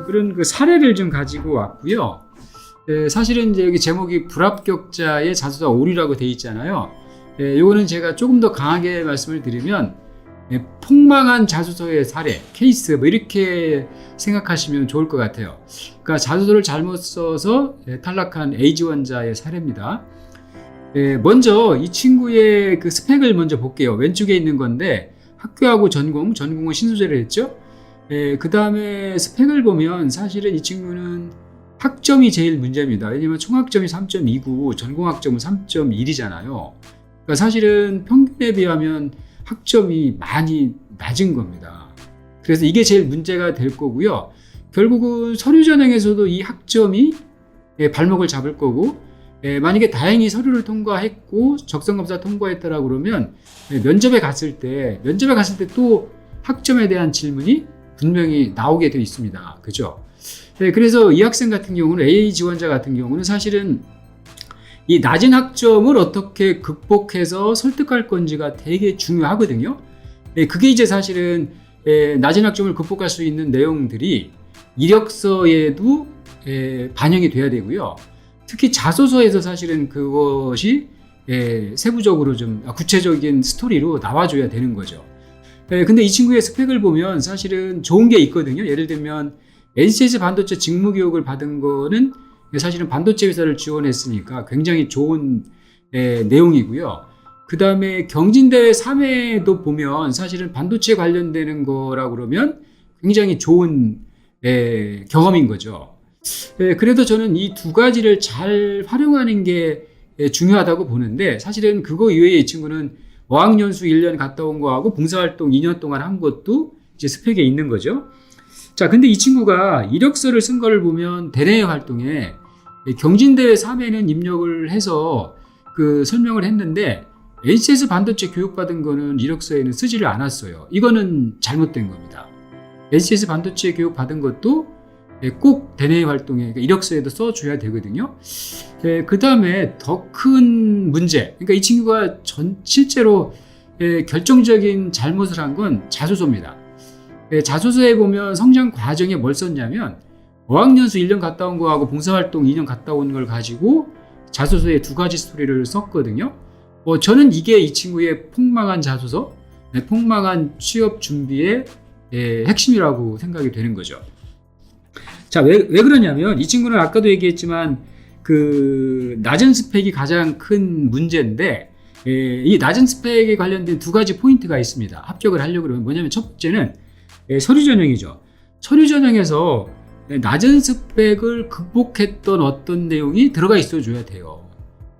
그런 그 사례를 좀 가지고 왔고요. 사실은 이제 여기 제목이 불합격자의 자소서 오류라고 돼 있잖아요. 요거는 제가 조금 더 강하게 말씀을 드리면 폭망한 자소서의 사례, 케이스 뭐 이렇게 생각하시면 좋을 것 같아요. 그러니까 자소서를 잘못 써서 탈락한 A 지원자의 사례입니다. 먼저 이 친구의 그 스펙을 먼저 볼게요. 왼쪽에 있는 건데 학교하고 전공은 신소재를 했죠. 그 다음에 스펙을 보면 사실은 이 친구는 학점이 제일 문제입니다. 왜냐면 총학점이 3.29, 전공학점은 3.1이잖아요. 그러니까 사실은 평균에 비하면 학점이 많이 낮은 겁니다. 그래서 이게 제일 문제가 될 거고요. 결국은 서류 전형에서도 이 학점이 발목을 잡을 거고, 만약에 다행히 서류를 통과했고 적성검사 통과했다라고 그러면 면접에 갔을 때 또 학점에 대한 질문이 분명히 나오게 되어 있습니다. 그죠? 그래서 이 학생 같은 경우는 A 지원자 같은 경우는 사실은 이 낮은 학점을 어떻게 극복해서 설득할 건지가 되게 중요하거든요. 그게 이제 사실은 낮은 학점을 극복할 수 있는 내용들이 이력서에도 반영이 돼야 되고요. 특히 자소서에서 사실은 그것이 세부적으로 좀 구체적인 스토리로 나와줘야 되는 거죠. 근데 이 친구의 스펙을 보면 사실은 좋은 게 있거든요. 예를 들면 NCS 반도체 직무교육을 받은 거는 사실은 반도체 회사를 지원했으니까 굉장히 좋은 내용이고요. 그 다음에 경진대회 3회도 보면 사실은 반도체 관련되는 거라고 그러면 굉장히 좋은 경험인 거죠. 그래도 저는 이 두 가지를 잘 활용하는 게 중요하다고 보는데, 사실은 그거 이외에 이 친구는 어학연수 1년 갔다 온 거하고 봉사활동 2년 동안 한 것도 이제 스펙에 있는 거죠. 자, 근데 이 친구가 이력서를 쓴 거를 보면 대내 활동에 경진대회 3회는 입력을 해서 그 설명을 했는데 NCS 반도체 교육받은 거는 이력서에는 쓰지를 않았어요. 이거는 잘못된 겁니다. NCS 반도체 교육받은 것도 꼭 대내 활동에 그러니까 이력서에도 써줘야 되거든요. 그 다음에 더 큰 문제, 그러니까 이 친구가 실제로 결정적인 잘못을 한 건 자소서입니다. 자소서에 보면 성장 과정에 뭘 썼냐면 어학연수 1년 갔다 온 거하고 봉사활동 2년 갔다 온 걸 가지고 자소서에 두 가지 스토리를 썼거든요. 저는 이게 이 친구의 폭망한 자소서, 폭망한 취업 준비의 핵심이라고 생각이 되는 거죠. 자, 왜 그러냐면 이 친구는 아까도 얘기했지만 그 낮은 스펙이 가장 큰 문제인데, 이 낮은 스펙에 관련된 두 가지 포인트가 있습니다. 합격을 하려고 그러면 뭐냐면 첫 번째는 서류 전형이죠. 서류 전형에서 낮은 스펙을 극복했던 어떤 내용이 들어가 있어 줘야 돼요.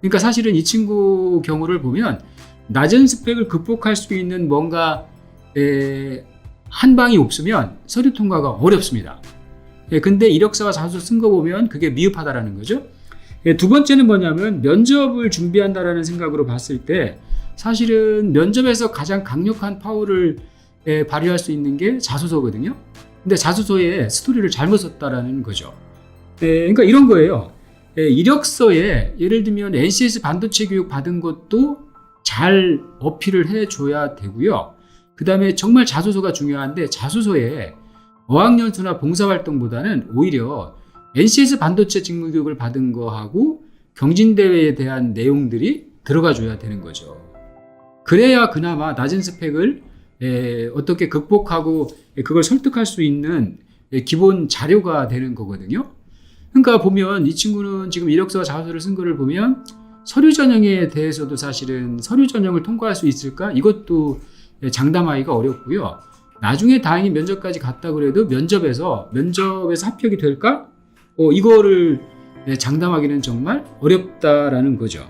그러니까 사실은 이 친구 경우를 보면 낮은 스펙을 극복할 수 있는 뭔가 한 방이 없으면 서류 통과가 어렵습니다. 근데 이력서와 자소서 쓴 거 보면 그게 미흡하다라는 거죠. 두 번째는 뭐냐면 면접을 준비한다라는 생각으로 봤을 때 사실은 면접에서 가장 강력한 파워를 발휘할 수 있는 게 자소서거든요. 근데 자소서에 스토리를 잘못 썼다라는 거죠. 그러니까 이런 거예요. 이력서에 예를 들면 NCS 반도체 교육 받은 것도 잘 어필을 해줘야 되고요. 그 다음에 정말 자소서가 중요한데 자소서에 어학연수나 봉사활동보다는 오히려 NCS 반도체 직무교육을 받은 거하고 경진대회에 대한 내용들이 들어가 줘야 되는 거죠. 그래야 그나마 낮은 스펙을 어떻게 극복하고 그걸 설득할 수 있는 기본 자료가 되는 거거든요. 그러니까 보면 이 친구는 지금 이력서와 자소서를 쓴 거를 보면 서류 전형에 대해서도 사실은 서류 전형을 통과할 수 있을까? 이것도 장담하기가 어렵고요. 나중에 다행히 면접까지 갔다 그래도 면접에서 합격이 될까? 이거를 장담하기는 정말 어렵다라는 거죠.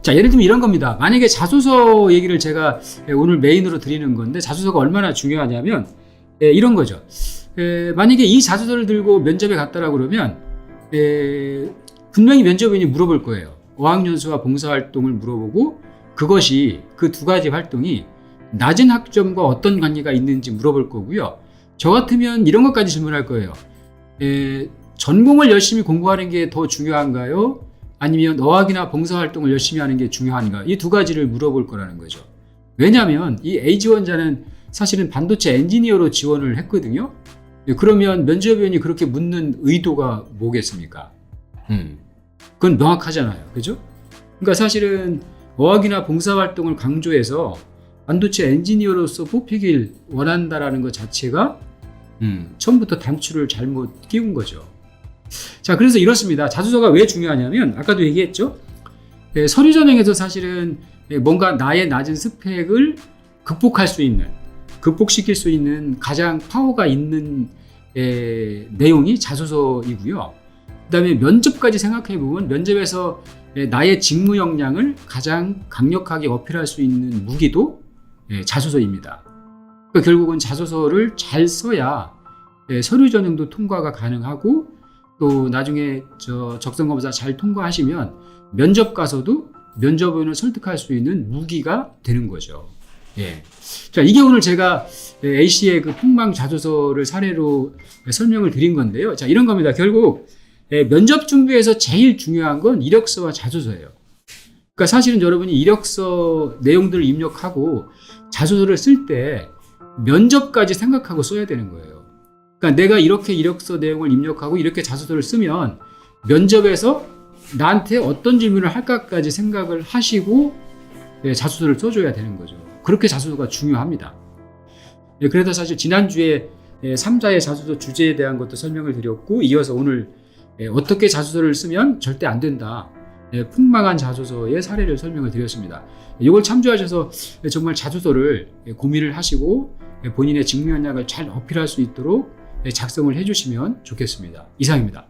자, 예를 들면 이런 겁니다. 만약에 자소서 얘기를 제가 오늘 메인으로 드리는 건데 자소서가 얼마나 중요하냐면 이런 거죠. 만약에 이 자소서를 들고 면접에 갔다라고 그러면 분명히 면접인이 물어볼 거예요. 어학연수와 봉사활동을 물어보고 그것이 그 두 가지 활동이 낮은 학점과 어떤 관계가 있는지 물어볼 거고요. 저 같으면 이런 것까지 질문할 거예요. 전공을 열심히 공부하는 게 더 중요한가요? 아니면 어학이나 봉사활동을 열심히 하는 게 중요한가? 이 두 가지를 물어볼 거라는 거죠. 왜냐하면 이 A 지원자는 사실은 반도체 엔지니어로 지원을 했거든요. 그러면 면접위원이 그렇게 묻는 의도가 뭐겠습니까? 그건 명확하잖아요. 그죠? 그러니까 사실은 어학이나 봉사활동을 강조해서 반도체 엔지니어로서 뽑히길 원한다라는 것 자체가 처음부터 단추를 잘못 끼운 거죠. 자, 그래서 이렇습니다. 자소서가 왜 중요하냐면 아까도 얘기했죠. 서류 전형에서 사실은 뭔가 나의 낮은 스펙을 극복시킬 수 있는 가장 파워가 있는 내용이 자소서이고요. 그 다음에 면접까지 생각해 보면 면접에서 나의 직무 역량을 가장 강력하게 어필할 수 있는 무기도 자소서입니다. 그러니까 결국은 자소서를 잘 써야 서류 전형도 통과가 가능하고 또 나중에 적성검사 잘 통과하시면 면접 가서도 면접원을 설득할 수 있는 무기가 되는 거죠. 자, 이게 오늘 제가 A씨의 그 폭망 자소서를 사례로 설명을 드린 건데요. 자, 이런 겁니다. 결국 면접 준비에서 제일 중요한 건 이력서와 자소서예요. 그러니까 사실은 여러분이 이력서 내용들을 입력하고 자소서를 쓸 때 면접까지 생각하고 써야 되는 거예요. 그러니까 내가 이렇게 이력서 내용을 입력하고 이렇게 자소서를 쓰면 면접에서 나한테 어떤 질문을 할까까지 생각을 하시고 자소서를 써줘야 되는 거죠. 그렇게 자소서가 중요합니다. 그래서 사실 지난주에 3자의 자소서 주제에 대한 것도 설명을 드렸고 이어서 오늘 어떻게 자소서를 쓰면 절대 안 된다. 폭망한 자소서의 사례를 설명을 드렸습니다. 이걸 참조하셔서 정말 자소서를 고민을 하시고 본인의 직무 역량을 잘 어필할 수 있도록 작성을 해주시면 좋겠습니다. 이상입니다.